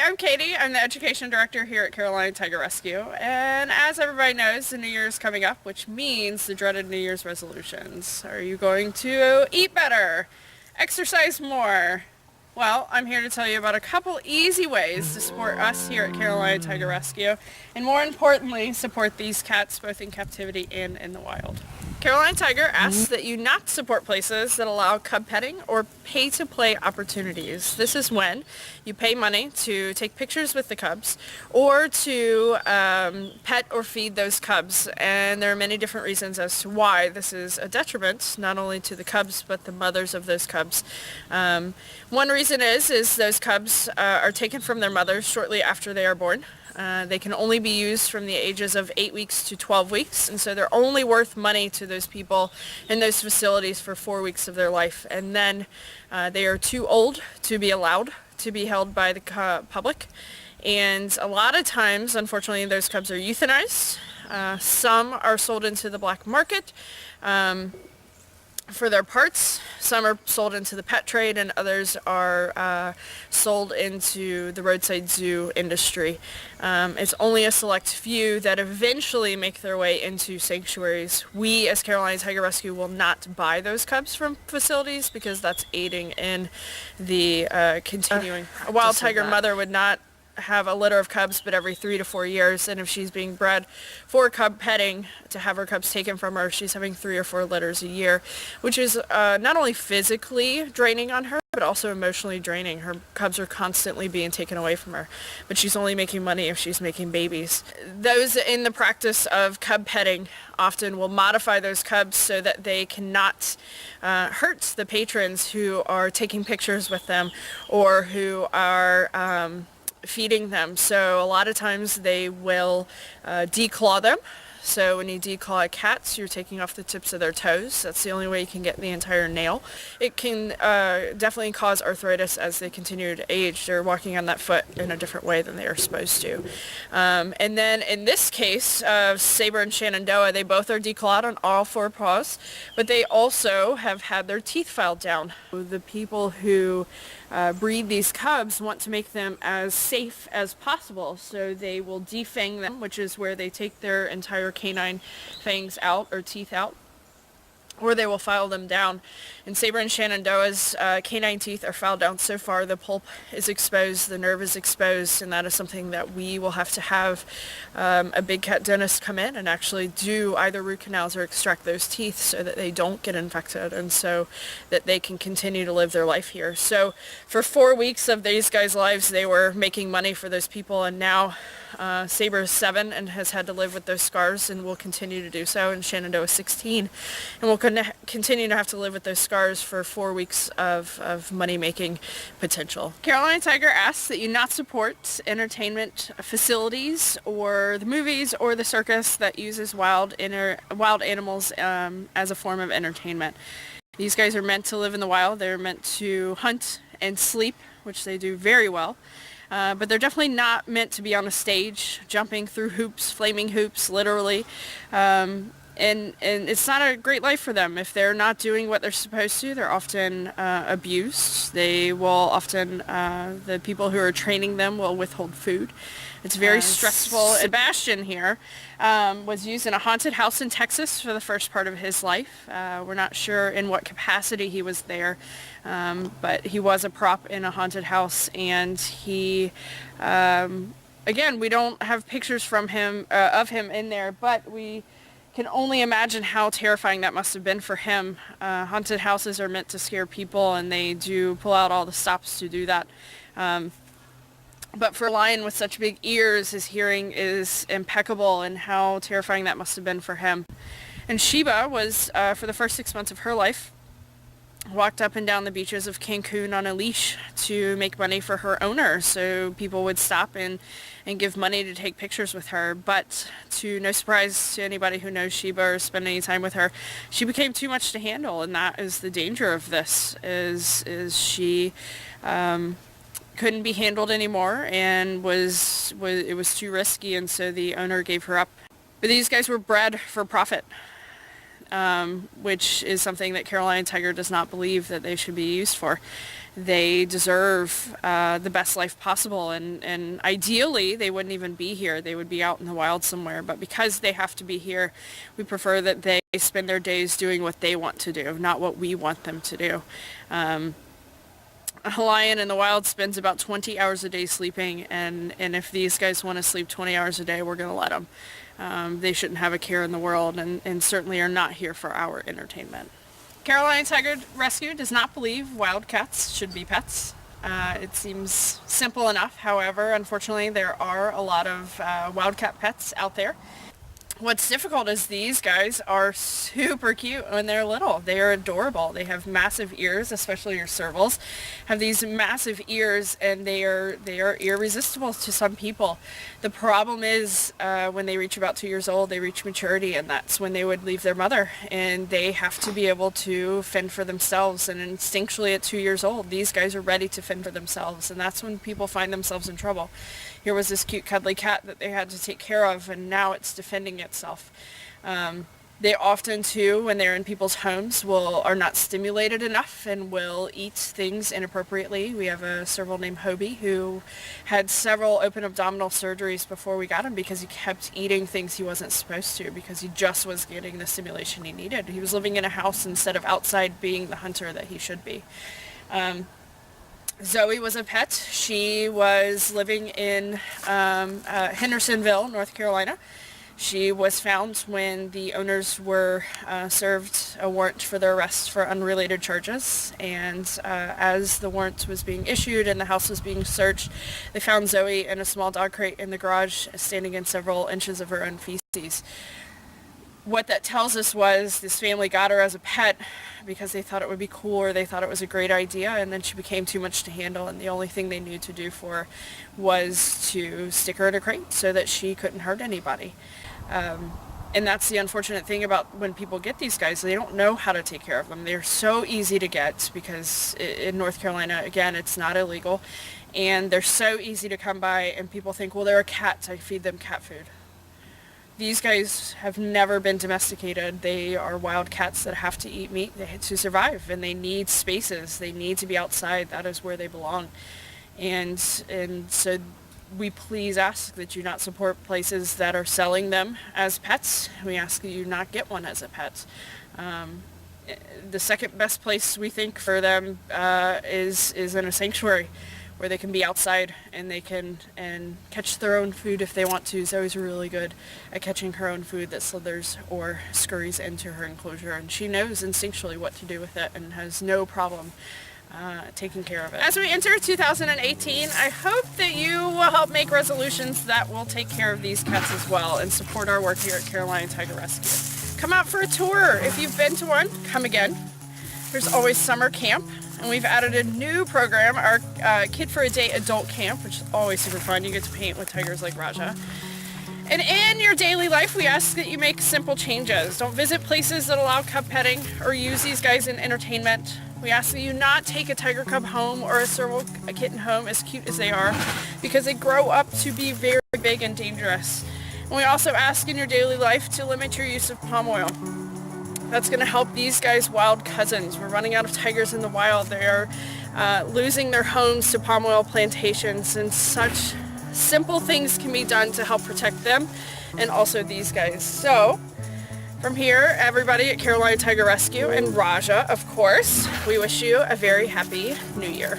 I'm Katie. I'm the Education Director here at Carolina Tiger Rescue. And as everybody knows, the New Year's coming up, which means the dreaded New Year's resolutions. Are you going to eat better? Exercise more? Well, I'm here to tell you about a couple easy ways to support us here at Carolina Tiger Rescue, and more importantly, support these cats both in captivity and in the wild. Carolina Tiger asks that you not support places that allow cub petting or pay-to-play opportunities. This is when you pay money to take pictures with the cubs or to pet or feed those cubs. And there are many different reasons as to why this is a detriment, not only to the cubs, but the mothers of those cubs. One reason is those cubs are taken from their mothers shortly after they are born. They can only be used from the ages of 8 weeks to 12 weeks, and so they're only worth money to those people in those facilities for 4 weeks of their life. And then they are too old to be allowed to be held by the public. And a lot of times, unfortunately, those cubs are euthanized. Some are sold into the black market for their parts. Some are sold into the pet trade, and others are sold into the roadside zoo industry. It's only a select few that eventually make their way into sanctuaries. We, as Carolina Tiger Rescue, will not buy those cubs from facilities because that's aiding in the continuing. A wild tiger mother would not have a litter of cubs but every 3 to 4 years, and if she's being bred for cub petting to have her cubs taken from her, she's having 3 or 4 litters a year, which is not only physically draining on her but also emotionally draining. Her cubs are constantly being taken away from her, but she's only making money if she's making babies. Those in the practice of cub petting often will modify those cubs so that they cannot hurt the patrons who are taking pictures with them or who are feeding them. So a lot of times they will declaw them. So when you declaw cats, you're taking off the tips of their toes. That's the only way you can get the entire nail. It can definitely cause arthritis as they continue to age. They're walking on that foot in a different way than they are supposed to. And then in this case, Saber and Shenandoah, they both are declawed on all 4 paws, but they also have had their teeth filed down. The people who breed these cubs want to make them as safe as possible, so they will defang them, which is where they take their entire canine fangs out or teeth out, or they will file them down. And Saber and Shenandoah's canine teeth are filed down so far the pulp is exposed, the nerve is exposed, and that is something that we will have to have a big cat dentist come in and actually do either root canals or extract those teeth so that they don't get infected and so that they can continue to live their life here. So for 4 weeks of these guys' lives, they were making money for those people, and now Saber is 7 and has had to live with those scars and will continue to do so, and Shenandoah is 16 and will continue to have to live with those scars for 4 weeks of money-making potential. Carolina Tiger asks that you not support entertainment facilities or the movies or the circus that uses wild animals as a form of entertainment. These guys are meant to live in the wild. They're meant to hunt and sleep, which they do very well. But they're definitely not meant to be on a stage, jumping through hoops, flaming hoops, literally. And it's not a great life for them. If they're not doing what they're supposed to, they're often abused. They will often, the people who are training them will withhold food. It's very stressful. Sebastian here was used in a haunted house in Texas for the first part of his life. We're not sure in what capacity he was there, but he was a prop in a haunted house, and he, again, we don't have pictures from him, of him in there, but we can only imagine how terrifying that must have been for him. Haunted houses are meant to scare people, and they do pull out all the stops to do that. But for a lion with such big ears, his hearing is impeccable, and how terrifying that must have been for him. And Sheba was, for the first 6 months of her life, walked up and down the beaches of Cancun on a leash to make money for her owner. So people would stop and give money to take pictures with her. But to no surprise to anybody who knows Sheba or spent any time with her, she became too much to handle. And that is the danger of this, is she couldn't be handled anymore, and it was too risky, and so the owner gave her up. But these guys were bred for profit. which is something that Carolina Tiger does not believe that they should be used for. They deserve the best life possible, and ideally they wouldn't even be here. They would be out in the wild somewhere, but because they have to be here, we prefer that they spend their days doing what they want to do, not what we want them to do. A lion in the wild spends about 20 hours a day sleeping, and if these guys want to sleep 20 hours a day, we're going to let them. They shouldn't have a care in the world, and certainly are not here for our entertainment. Carolina Tiger Rescue does not believe wildcats should be pets. It seems simple enough. However, unfortunately, there are a lot of wildcat pets out there. What's difficult is these guys are super cute when they're little. They are adorable. They have massive ears, especially your servals, have these massive ears, and they are irresistible to some people. The problem is when they reach about 2 years old, they reach maturity, and that's when they would leave their mother, and they have to be able to fend for themselves. And instinctually at 2 years old, these guys are ready to fend for themselves, and that's when people find themselves in trouble. Here was this cute cuddly cat that they had to take care of, and now it's defending itself. They often too, when they're in people's homes, are not stimulated enough and will eat things inappropriately. We have a serval named Hobie who had several open abdominal surgeries before we got him because he kept eating things he wasn't supposed to, because he just was getting the stimulation he needed. He was living in a house instead of outside being the hunter that he should be. Zoe was a pet. She was living in Hendersonville, North Carolina. She was found when the owners were served a warrant for their arrest for unrelated charges, and as the warrant was being issued and the house was being searched, they found Zoe in a small dog crate in the garage, standing in several inches of her own feces. What that tells us was this family got her as a pet because they thought it would be cool, or they thought it was a great idea, and then she became too much to handle, and the only thing they knew to do for her was to stick her in a crate so that she couldn't hurt anybody. And that's the unfortunate thing about when people get these guys. They don't know how to take care of them. They're so easy to get because in North Carolina, again, it's not illegal, and they're so easy to come by, and people think, well, they're a cat, so I feed them cat food. These guys have never been domesticated. They are wild cats that have to eat meat to survive, and they need spaces. They need to be outside. That is where they belong. And so we please ask that you not support places that are selling them as pets. We ask that you not get one as a pet. The second best place we think for them is in a sanctuary, where they can be outside and they can catch their own food if they want to. Zoe's really good at catching her own food that slithers or scurries into her enclosure, and she knows instinctually what to do with it and has no problem taking care of it. As we enter 2018, I hope that you will help make resolutions that will take care of these cats as well and support our work here at Carolina Tiger Rescue. Come out for a tour. If you've been to one, come again. There's always summer camp, and we've added a new program, our Kid for a Day adult camp, which is always super fun. You get to paint with tigers like Raja. And in your daily life, we ask that you make simple changes. Don't visit places that allow cub petting or use these guys in entertainment. We ask that you not take a tiger cub home or a kitten home, as cute as they are, because they grow up to be very big and dangerous. And we also ask in your daily life to limit your use of palm oil. That's going to help these guys' wild cousins. We're running out of tigers in the wild. They are losing their homes to palm oil plantations, and such simple things can be done to help protect them and also these guys. So from here, everybody at Carolina Tiger Rescue and Raja, of course, we wish you a very happy new year.